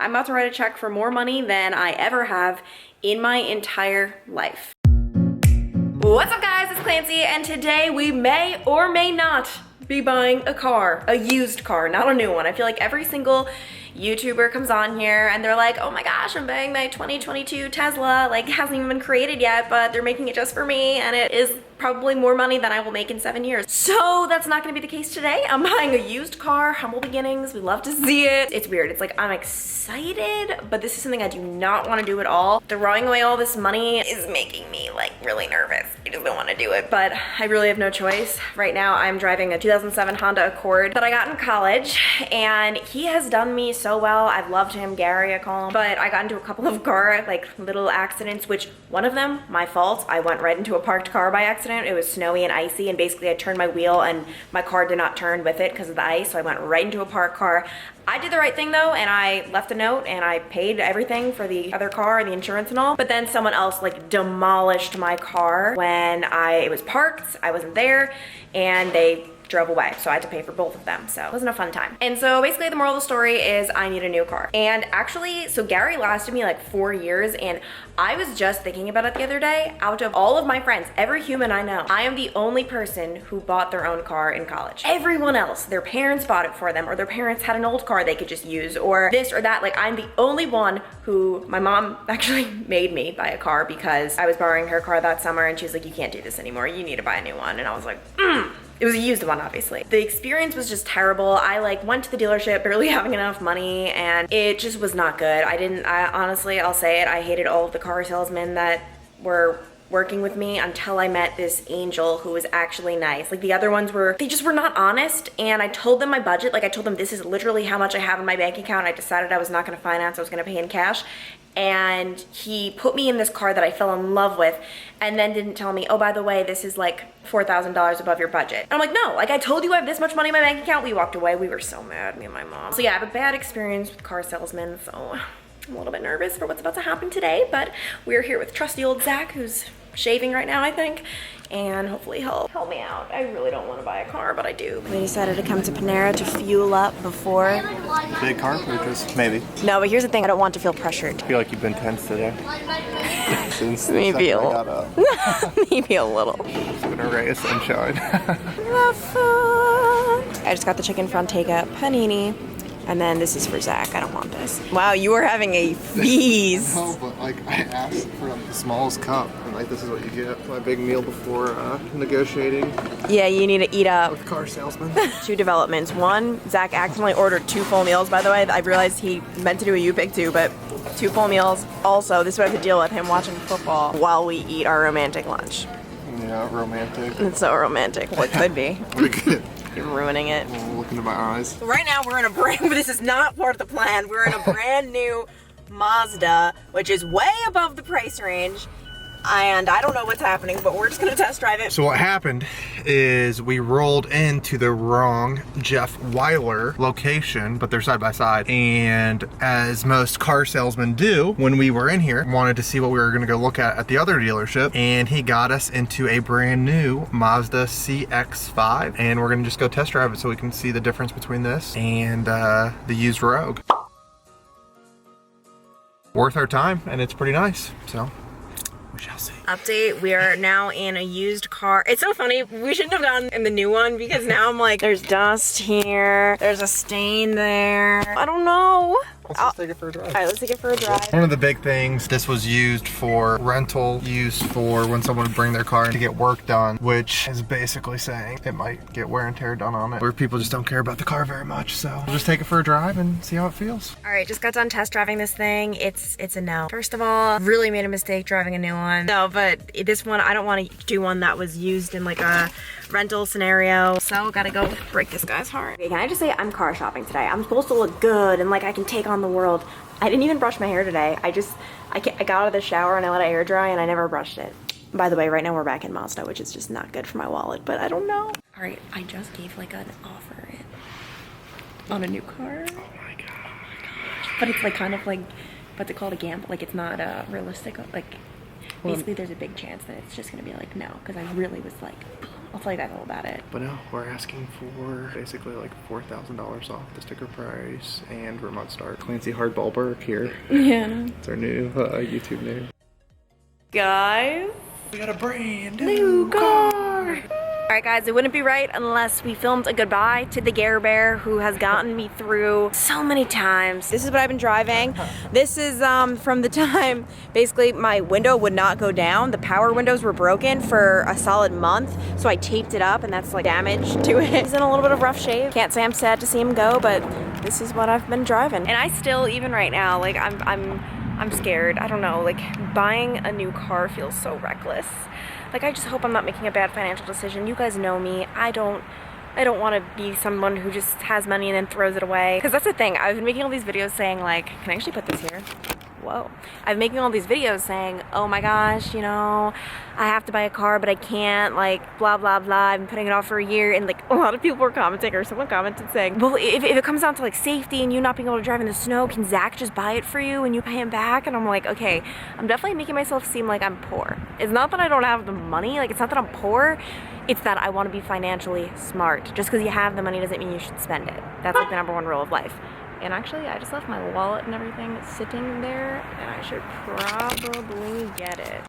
I'm about to write a check for more money than I ever have in my entire life. What's up guys, it's Clancy, and today we may or may not be buying a car, a used car, not a new one. I feel like every single YouTuber comes on here and they're like, oh my gosh, I'm buying my 2022 Tesla, like it hasn't even been created yet, but they're making it just for me and it is probably more money than I will make in 7 years. So that's not gonna be the case today. I'm buying a used car, humble beginnings, we love to see it. It's weird, it's like I'm excited, but this is something I do not wanna do at all. Throwing away all this money is making me like really nervous. I just don't wanna do it, but I really have no choice. Right now I'm driving a 2007 Honda Accord that I got in college, and he has done me so well. I've loved him, Gary I call him, but I got into a couple of car like little accidents, which one of them, my fault. I went right into a parked car by accident. It was snowy and icy, and basically I turned my wheel and my car did not turn with it because of the ice, so I went right into a parked car. I did the right thing though, and I left a note and I paid everything for the other car, the insurance and all, but then someone else like demolished my car when it was parked, I wasn't there, and they drove away, so I had to pay for both of them, so it wasn't a fun time. And so basically the moral of the story is I need a new car. And actually, so Gary lasted me like 4 years, and I was just thinking about it the other day. Out of all of my friends, every human I know, I am the only person who bought their own car in college. Everyone else, their parents bought it for them, or their parents had an old car they could just use, or this or that. Like I'm the only one who, my mom actually made me buy a car because I was borrowing her car that summer and she was like, you can't do this anymore, you need to buy a new one. And I was like, It was a used one, obviously. The experience was just terrible. I like went to the dealership barely having enough money, and it just was not good. I honestly, I'll say it, I hated all of the car salesmen that were working with me until I met this angel who was actually nice. Like the other ones they just were not honest, and I told them my budget. Like I told them this is literally how much I have in my bank account. I decided I was not gonna finance, I was gonna pay in cash. And he put me in this car that I fell in love with, and then didn't tell me, oh, by the way, this is like $4,000 above your budget. And I'm like, no, like I told you I have this much money in my bank account. We walked away, we were so mad, me and my mom. So yeah, I have a bad experience with car salesmen, so I'm a little bit nervous for what's about to happen today, but we're here with trusty old Zach, who's shaving right now, I think, and hopefully he'll help me out. I really don't want to buy a car, but I do. We decided to come to Panera to fuel up before. Big car purchase, maybe. No, but here's the thing, I don't want to feel pressured. I feel like you've been tense today. Since Maybe I got up. Maybe a little. It's been a ray of sunshine. Love food. I just got the chicken frontega panini. And then this is for Zach. I don't want this. Wow, you are having a feast. No, but like I asked for like the smallest cup, and like this is what you get. My big meal before negotiating. Yeah, you need to eat up. With car salesman. 2 developments. One, Zach accidentally ordered 2 full meals, by the way. I realized he meant to do a U-pick too, but 2 full meals. Also, this is what I have to deal with, him watching football while we eat our romantic lunch. Yeah, romantic. It's so romantic. Well, it could be. Pretty good. You're ruining it. Look into my eyes. Right now we're in a brand, but this is not part of the plan. We're in a brand new Mazda, which is way above the price range. And I don't know what's happening, but we're just gonna test drive it. So what happened is we rolled into the wrong Jeff Weiler location, but they're side by side. And as most car salesmen do, when we were in here, wanted to see what we were gonna go look at the other dealership, and he got us into a brand new Mazda CX-5, and we're gonna just go test drive it so we can see the difference between this and the used Rogue. Worth our time, and it's pretty nice, so. We shall see. Update, we are now in a used car. It's so funny, we shouldn't have gone in the new one because now I'm like, there's dust here, there's a stain there. I don't know. Let's just take it for a drive. All right, let's take it for a drive. One of the big things, this was used for rental, used for when someone would bring their car in to get work done, which is basically saying it might get wear and tear done on it, where people just don't care about the car very much. So we'll just take it for a drive and see how it feels. All right, just got done test driving this thing. It's a no. First of all, really made a mistake driving a new one. No, but this one, I don't want to do one that was used in like a rental scenario. So gotta go break this guy's heart. Okay, can I just say I'm car shopping today? I'm supposed to look good and like I can take on the world. I didn't even brush my hair today. I got out of the shower and I let it air dry and I never brushed it. By the way, right now we're back in Mazda, which is just not good for my wallet, but I don't know. All right, I just gave like an offer on a new car. Oh my gosh. But it's like kind of like, what's it called, a gamble? Like it's not realistic. Like basically there's a big chance that it's just gonna be like no, because I really was like blown I'll tell you guys all about it. But no, we're asking for basically like $4,000 off the sticker price and remote start. Clancy Hardball Burke here. Yeah. It's our new YouTube name. Guys, we got a brand new car. All right, guys, it wouldn't be right unless we filmed a goodbye to the Gare Bear who has gotten me through so many times. This is what I've been driving. This is from the time, basically, my window would not go down. The power windows were broken for a solid month, so I taped it up, and that's like damage to it. It's in a little bit of rough shape. Can't say I'm sad to see him go, but this is what I've been driving. And I still, even right now, like I'm scared. I don't know, like buying a new car feels so reckless. Like, I just hope I'm not making a bad financial decision. You guys know me. I don't want to be someone who just has money and then throws it away. Because that's the thing. I've been making all these videos saying, like, can I actually put this here? Whoa. I've been making all these videos saying, oh my gosh, you know, I have to buy a car, but I can't, like, blah, blah, blah. I've been putting it off for a year. And, like, a lot of people were commenting, or someone commented saying, well, if it comes down to, like, safety and you not being able to drive in the snow, can Zach just buy it for you and you pay him back? And I'm like, okay, I'm definitely making myself seem like I'm poor. It's not that I don't have the money. Like, it's not that I'm poor. It's that I want to be financially smart. Just because you have the money doesn't mean you should spend it. That's, like, the #1 rule of life. And actually, I just left my wallet and everything sitting there, and I should probably get it.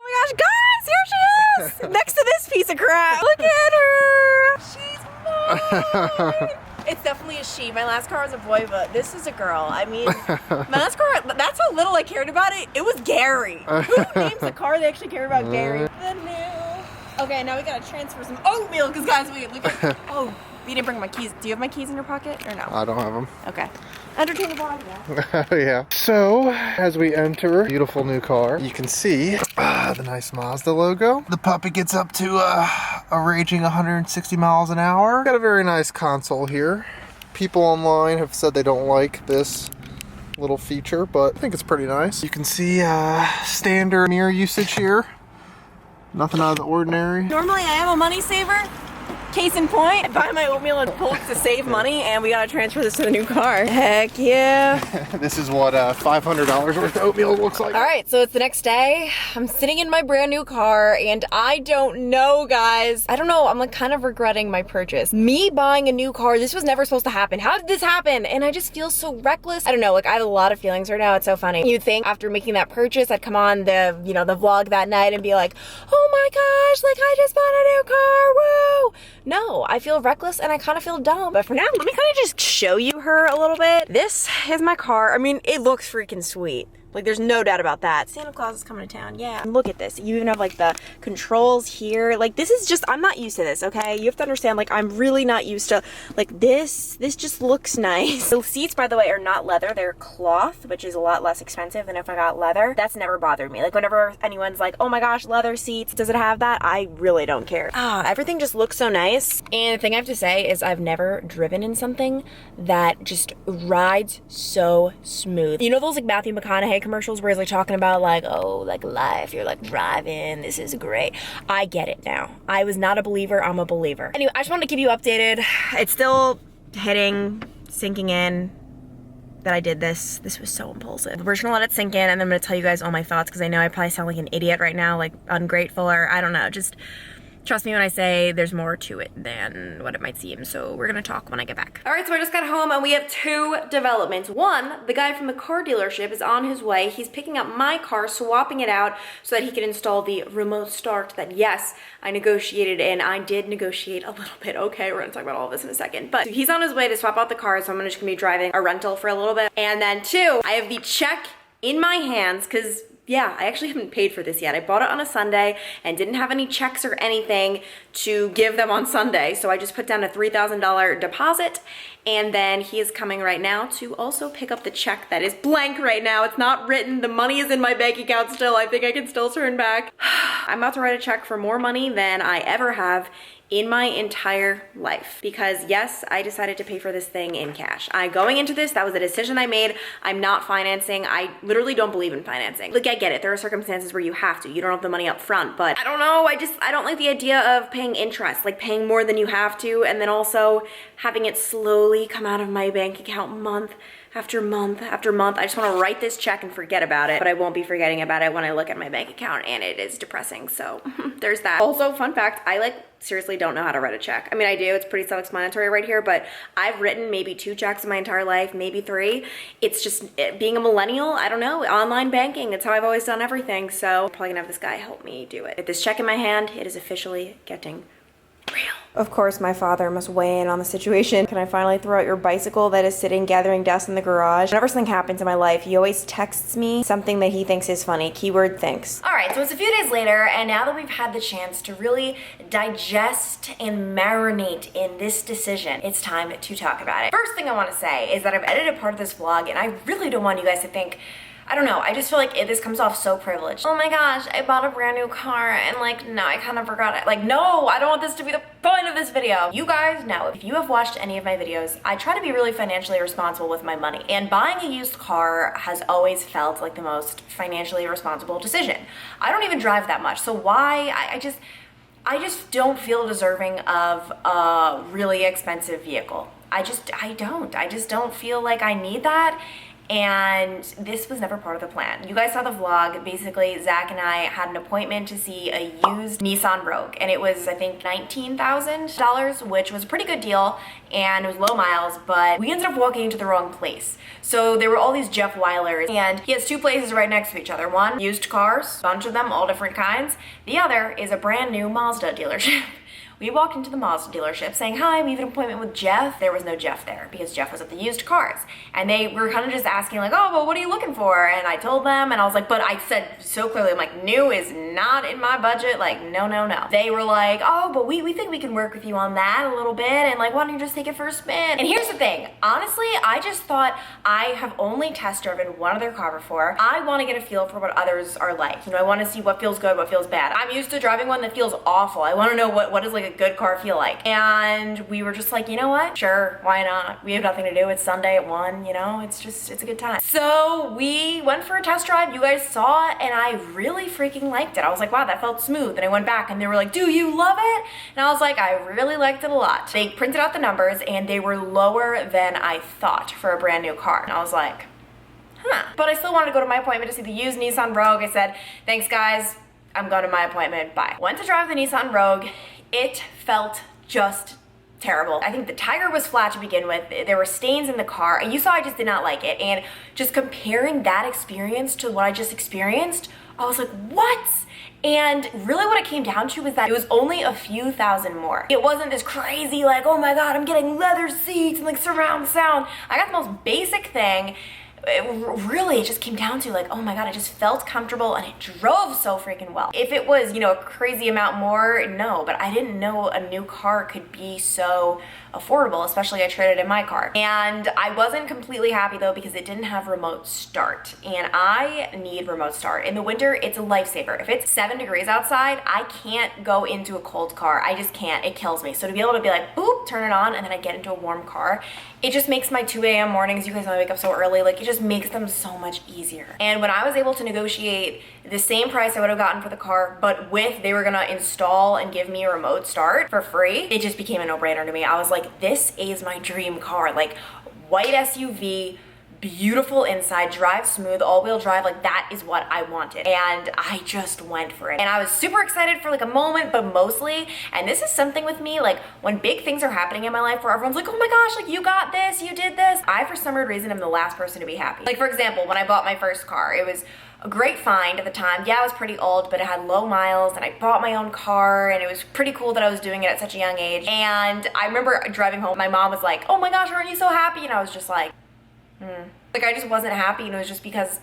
Oh my gosh, guys, here she is! Next to this piece of crap. Look at her! She's mine! It's definitely a she. My last car was a boy, but this is a girl. I mean, my last car, that's how little I cared about it. It was Gary. Who names a car they actually care about Gary? The new. Okay, now we gotta transfer some oatmeal, because guys, wait, look at, oh. You didn't bring my keys. Do you have my keys in your pocket or no? I don't have them. Okay. Entertainable idea. Yeah. So, as we enter beautiful new car, you can see the nice Mazda logo. The puppy gets up to a raging 160 miles an hour. Got a very nice console here. People online have said they don't like this little feature, but I think it's pretty nice. You can see standard mirror usage here. Nothing out of the ordinary. Normally I am a money saver. Case in point, I buy my oatmeal and Polk to save money, and we gotta transfer this to the new car. Heck yeah. This is what $500 worth of oatmeal looks like. All right, so it's the next day. I'm sitting in my brand new car, and I don't know, guys. I don't know, I'm like kind of regretting my purchase. Me buying a new car, this was never supposed to happen. How did this happen? And I just feel so reckless. I don't know, like I have a lot of feelings right now. It's so funny. You'd think after making that purchase, I'd come on the, you know, the vlog that night and be like, oh my gosh, like I just bought a new car, woo! No, I feel reckless and I kind of feel dumb. But for now, let me kind of just show you her a little bit. This is my car. I mean, it looks freaking sweet. Like, there's no doubt about that. Santa Claus is coming to town, yeah. Look at this. You even have, like, the controls here. Like, this is just, I'm not used to this, okay? You have to understand, like, I'm really not used to, like, this just looks nice. The seats, by the way, are not leather. They're cloth, which is a lot less expensive than if I got leather. That's never bothered me. Like, whenever anyone's like, oh my gosh, leather seats, does it have that? I really don't care. Everything just looks so nice. And the thing I have to say is I've never driven in something that just rides so smooth. You know those, like, Matthew McConaughey commercials where he's like talking about like, oh, like life, you're like driving, this is great. I get it now. I was not a believer, I'm a believer. Anyway, I just wanted to keep you updated. It's still hitting, sinking in that I did this. This was so impulsive. We're just gonna let it sink in and then I'm gonna tell you guys all my thoughts because I know I probably sound like an idiot right now, like ungrateful or I don't know, just trust me when I say there's more to it than what it might seem. So we're gonna talk when I get back. All right, so I just got home and we have 2 developments. One, the guy from the car dealership is on his way. He's picking up my car, swapping it out so that he can install the remote start that, yes, I negotiated and I did negotiate a little bit. Okay, we're gonna talk about all this in a second. But he's on his way to swap out the car, so I'm just gonna be driving a rental for a little bit. And then 2, I have the check in my hands because yeah, I actually haven't paid for this yet. I bought it on a Sunday and didn't have any checks or anything to give them on Sunday. So I just put down a $3,000 deposit and then he is coming right now to also pick up the check that is blank right now. It's not written. The money is in my bank account still. I think I can still turn back. I'm about to write a check for more money than I ever have in my entire life because yes, I decided to pay for this thing in cash. Going into this, that was a decision I made. I'm not financing. I literally don't believe in financing. Like I get it, there are circumstances where you have to. You don't have the money up front, but I don't know. I don't like the idea of paying paying interest, like paying more than you have to, and then also having it slowly come out of my bank account month after month after month. I just want to write this check and forget about it, but I won't be forgetting about it when I look at my bank account, and it is depressing. So there's that. Also, fun fact, I seriously don't know how to write a check. I mean, I do, it's pretty self-explanatory right here, but I've written maybe 2 checks in my entire life, maybe 3. It's just being a millennial, I don't know, online banking, it's how I've always done everything. So I'm probably gonna have this guy help me do it. With this check in my hand, it is officially getting real. Of course, my father must weigh in on the situation. Can I finally throw out your bicycle that is sitting gathering dust in the garage? Whenever something happens in my life, he always texts me something that he thinks is funny. Keyword thinks. All right, so it's a few days later, and now that we've had the chance to really digest and marinate in this decision, it's time to talk about it. First thing I want to say is that I've edited part of this vlog, and I really don't want you guys to think, I don't know, I just feel like this comes off so privileged. Oh my gosh, I bought a brand new car and no, I kind of forgot it. No, I don't want this to be the point of this video. You guys know, if you have watched any of my videos, I try to be really financially responsible with my money. And buying a used car has always felt like the most financially responsible decision. I don't even drive that much, so why? I just don't feel deserving of a really expensive vehicle. I just don't feel like I need that. And this was never part of the plan. You guys saw the vlog. Basically, Zach and I had an appointment to see a used Nissan Rogue, and it was, I think, $19,000, which was a pretty good deal, and it was low miles, but we ended up walking into the wrong place. So there were all these Jeff Weilers, and he has 2 places right next to each other. One, used cars, bunch of them, all different kinds. The other is a brand new Mazda dealership. We walked into the Mazda dealership saying, hi, we have an appointment with Jeff. There was no Jeff there because Jeff was at the used cars. And they were kind of just asking oh, well, what are you looking for? And I told them, and I was like, but I said so clearly, I'm new is not in my budget. No, no, no. They were like, oh, but we think we can work with you on that a little bit. And why don't you just take it for a spin? And here's the thing. Honestly, I just thought I have only test driven one other car before. I want to get a feel for what others are like. I want to see what feels good, what feels bad. I'm used to driving one that feels awful. I want to know what is a good car feel like. And we were just you know what? Sure, why not? We have nothing to do. It's Sunday at 1, it's a good time. So we went for a test drive. You guys saw it, and I really freaking liked it. I was like, wow, that felt smooth. And I went back and they were like, do you love it? And I was like, I really liked it a lot. They printed out the numbers and they were lower than I thought for a brand new car. And I was like, huh. But I still wanted to go to my appointment to see the used Nissan Rogue. I said, thanks guys, I'm going to my appointment, bye. Went to drive the Nissan Rogue. It felt just terrible. I think the tire was flat to begin with. There were stains in the car. You saw I just did not like it. And just comparing that experience to what I just experienced, I was like, what? And really what it came down to was that it was only a few thousand more. It wasn't this crazy oh my God, I'm getting leather seats and surround sound. I got the most basic thing. It just came down to oh my God, it just felt comfortable and it drove so freaking well. If it was, a crazy amount more, no, but I didn't know a new car could be so affordable, especially I traded in my car. And I wasn't completely happy though because it didn't have remote start, and I need remote start. In the winter, it's a lifesaver. If it's 7 degrees outside, I can't go into a cold car. I just can't, it kills me. So to be able to be boop, turn it on, and then I get into a warm car, it just makes my 2 a.m. mornings, you guys know I wake up so early, it just makes them so much easier. And when I was able to negotiate the same price I would have gotten for the car, but they were gonna install and give me a remote start for free, it just became a no-brainer to me. I was like, this is my dream car. White SUV, beautiful inside, drive smooth, all-wheel drive, that is what I wanted. And I just went for it. And I was super excited for a moment, but mostly, and this is something with me, when big things are happening in my life where everyone's like, oh my gosh, you got this, you did this, I, for some weird reason, am the last person to be happy. For example, when I bought my first car, it was a great find at the time. Yeah, it was pretty old, but it had low miles, and I bought my own car, and it was pretty cool that I was doing it at such a young age. And I remember driving home, my mom was like, oh my gosh, aren't you so happy? And I was just like, I just wasn't happy, and it was just because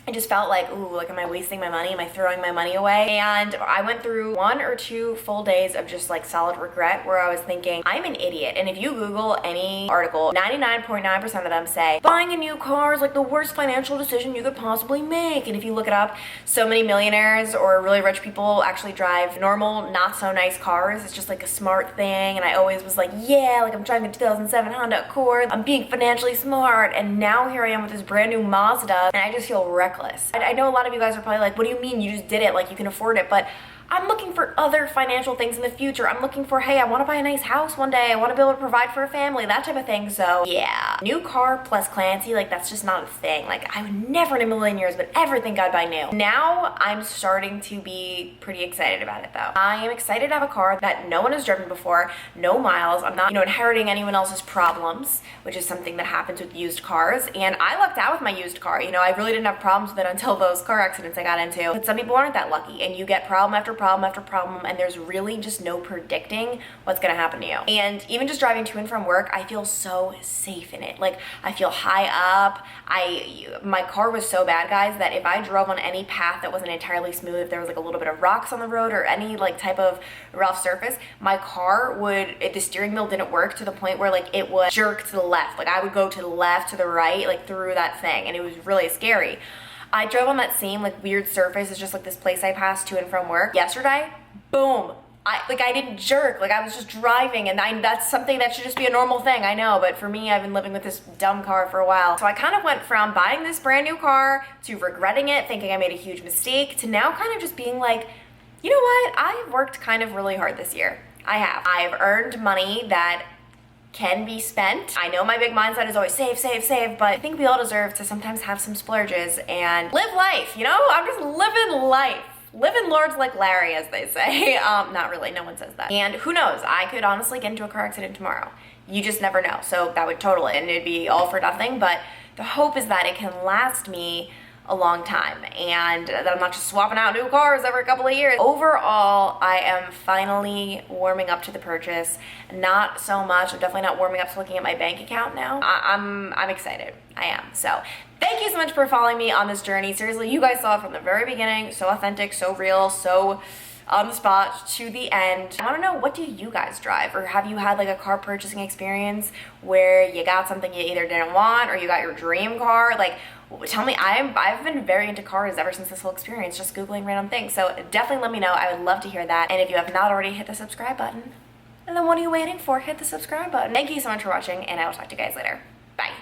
I just felt ooh, am I wasting my money? Am I throwing my money away? And I went through 1 or 2 full days of just solid regret where I was thinking, I'm an idiot. And if you Google any article, 99.9% of them say, buying a new car is the worst financial decision you could possibly make. And if you look it up, so many millionaires or really rich people actually drive normal, not so nice cars. It's just a smart thing. And I always was yeah, I'm driving a 2007 Honda Accord. I'm being financially smart. And now here I am with this brand new Mazda, and I just feel reckless. I know a lot of you guys are probably what do you mean you just did it? You can afford it. But I'm looking for other financial things in the future. I'm looking for, hey, I want to buy a nice house one day. I want to be able to provide for a family, that type of thing. So yeah, new car plus Clancy, like that's just not a thing. Like I would never in a million years would ever think I'd buy new. Now I'm starting to be pretty excited about it though. I am excited to have a car that no one has driven before, no miles. I'm not, inheriting anyone else's problems, which is something that happens with used cars. And I lucked out with my used car. I really didn't have problems with it until those car accidents I got into. But some people aren't that lucky, and you get problem after problem after problem, and there's really just no predicting what's gonna happen to you. And even just driving to and from work, I feel so safe in it. Like I feel high up. My car was so bad, guys, that if I drove on any path that wasn't entirely smooth, if there was like a little bit of rocks on the road or any like type of rough surface, my car would, the steering wheel didn't work to the point where like it would jerk to the left. Like I would go to the left, to the right, like through that thing, and it was really scary. I drove on that same like weird surface. It's just like this place I passed to and from work yesterday. Boom. I didn't jerk. Like I was just driving, and that's something that should just be a normal thing. I know, but for me, I've been living with this dumb car for a while. So I kind of went from buying this brand new car to regretting it, thinking I made a huge mistake, to now kind of just being like, you know what? I've worked kind of really hard this year. I have. I've earned money that can be spent. I know my big mindset is always save, save, save, but I think we all deserve to sometimes have some splurges and live life, I'm just living life. Living lords like Larry, as they say. Not really, no one says that. And who knows, I could honestly get into a car accident tomorrow. You just never know. So that would totally, and it'd be all for nothing, but the hope is that it can last me a long time, and that I'm not just swapping out new cars every couple of years. Overall, I am finally warming up to the purchase. Not so much, I'm definitely not warming up to looking at my bank account now. I'm excited, I am. So thank you so much for following me on this journey. Seriously, you guys saw it from the very beginning, so authentic, so real, so on the spot to the end. I want to know, what do you guys drive? Or have you had like a car purchasing experience where you got something you either didn't want or you got your dream car? Like, tell me. I've been very into cars ever since this whole experience, just Googling random things. So definitely let me know. I would love to hear that. And if you have not already, hit the subscribe button. And then what are you waiting for? Hit the subscribe button. Thank you so much for watching, and I will talk to you guys later.